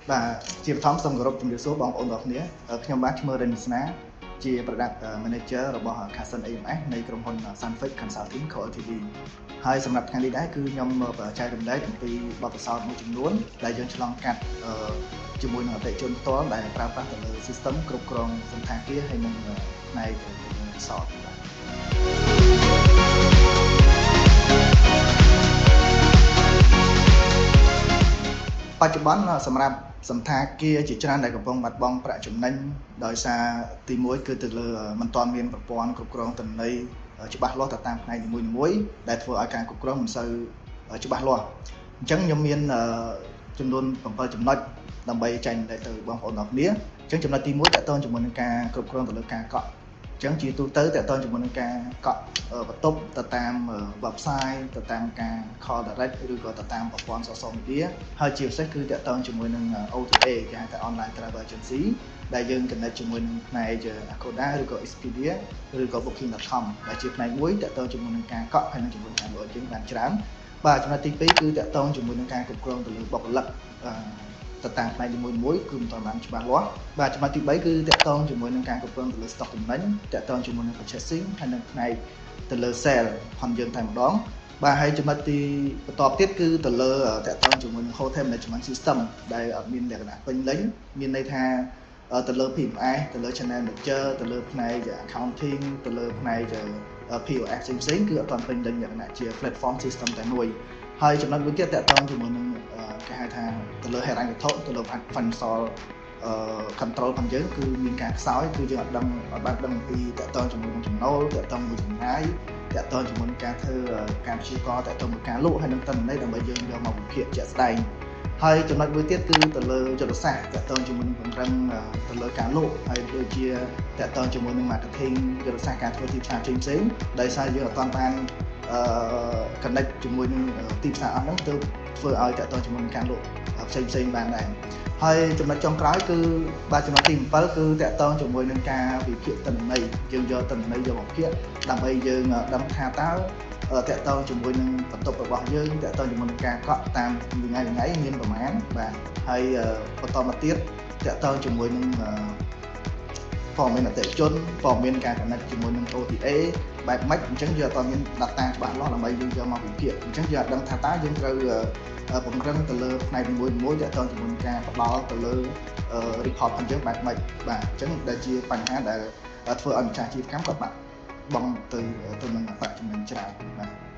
បាទជាបឋមសូមគោរពជំរាបសួរបងប្អូនទាំងគ្នាខ្ញុំបាទឈ្មោះរិនស្នាជា Product Manager របស់ Cason AMS នៃក្រុមហ៊ុន Sunfix Consulting Co Ltd ហើយសម្រាប់ថ្ងៃនេះដែរគឺខ្ញុំមកចែករំលែកអំពីបទពិសោធន៍មួយចំនួនដែលយើងឆ្លងកាត់ជាមួយនឹងអតិថិជនផ្ទាល់ដែលប្រើប្រាស់ទៅលើ System គ្រប់គ្រងសណ្ឋាគារហើយនិងផ្នែកពិសោធន៍បច្ចុប្បន្នសម្រាប់សណ្ឋាគារជាច្រើនដែលកំពុងបាត់បង់ប្រាក់ចំណេញដោយសារទី1គឺទៅលើមិនទាន់មានប្រព័ន្ធគ្រប់គ្រងទិន្នន័យច្បាស់លាស់ទៅតាមផ្នែកនីមួយៗដែលធ្វើឲ្យការគ្រប់គ្រងមិនសូវច្បាស់លាស់អញ្ចឹងខ្ញុំមានចំនួន7ចំណុចដើម្បីចែករំលែកទៅបងប្អូនទាំងគ្នាអញ្ចឹងចំណុចទី1តើតើជាមួយនឹងការគ្រប់គ្រងទៅលើការកក់អញ្ចឹងជាទូទៅតើតើជាមួយនឹងការកក់បន្ទប់ទៅតាម website ទៅតាមការ call direct ឬក៏ទៅតាមប្រព័ន្ធ social media ហើយជាពិសេសគឺតើតើជាមួយនឹង OTA គេហៅថា online travel agency ដែលយើង connect ជាមួយនឹងផ្នែក Agoda ឬក៏ Expedia ឬក៏ booking.com ដែលជាផ្នែកមួយតើតើជាមួយនឹងការកក់ហើយនិងជាមួយនឹងការលក់យើងបានច្រើនបាទចំណុចទី2គឺតើតើជាមួយនឹងការគ្រប់គ្រងទៅលើបុគ្គលិកទៅតាមផ្នែកនីមួយៗគឺមិនទាន់បានច្បាស់លាស់បាទចំណុចទី3គឺតកតងជាមួយនឹងការគ្រប់គ្រងទៅលើ stock ចំណេញតកតងជាមួយនឹង purchasing ហើយនិងផ្នែកទៅលើ sale ផងយើងតែម្ដងបាទហើយចំណុចទីបន្តទៀតគឺទៅលើតកតងជាមួយនឹង hotel management system ដែលអត់មានលក្ខណៈពេញលេញមានន័យថាទៅលើ PMS ទៅលើ channel manager ទៅលើផ្នែក accounting ទៅលើផ្នែក POS ផ្សេងៗគឺអត់ទាន់ពេញលេញលក្ខណៈជា platform system តែមួយហើយចំណុចមួយទៀតតកតងជាមួយនឹងគេហៅថាទៅលើហេរ៉ាញ់វត្ថុទៅលើ financial control ផងយើងគឺមានការខ្សោយគឺយើងអត់បានដឹងពីតកតងជាមួយនឹងចំណូលតកតងមួយចំណាយតកតងជាមួយនឹងការធ្វើការព្យាករណ៍តកតងមួយការលក់ហើយនឹងទិន្នន័យដើម្បីយើងយកមកវិភាគជាក់ស្ដែងហើយចំណុចមួយទៀតគឺទៅលើយុទ្ធសាស្ត្រតកតងជាមួយនឹងពង្រឹងទៅលើការលក់ហើយដូចជាតកតងជាមួយនឹង marketing យុទ្ធសាស្ត្រការធ្វើទីផ្សារផ្សេងៗដោយសារយើងអត់ទាន់បាន connect ជាមួយនឹងទីផ្សារអស់ហ្នឹងទៅធ្វើឲ្យតកតងជាមួយនឹងការលក់ផ្សេងៗបានដែរហើយចំណុចចុងក្រោយគឺបាទចំណុចទី7គឺតកតងជាមួយនឹងការវិភាគទិន្នន័យយើងយកទិន្នន័យយកមកវិភាគដើម្បីយើងដឹងថាតើតកតងជាមួយនឹងបន្ទប់របស់យើងតកតងជាមួយនឹងការកក់តាមថ្ងៃមានប្រមាណបាទហើយបន្តមកទៀតតកតងជាមួយនឹងព័ត៌មានអតិថិជនព័ត៌មានការ connect ជាមួយនឹង OTA បែបម៉េចអញ្ចឹងយើងអត់មាន data ច្បាស់លាស់ដើម្បីយើងយកមកវិភាគអញ្ចឹងយើងអត់ដឹងថាតើយើងត្រូវពង្រឹងទៅលើផ្នែកមួយៗតកតងជាមួយនឹងការផ្ដល់ទៅលើ report អញ្ចឹងបែបម៉េចបាទអញ្ចឹងដែលជាបញ្ហាដែលធ្វើឲ្យម្ចាស់អាជីវកម្មគាត់បាត់បង់ទៅនឹងប្រាក់ចំណេញច្រើនបាទ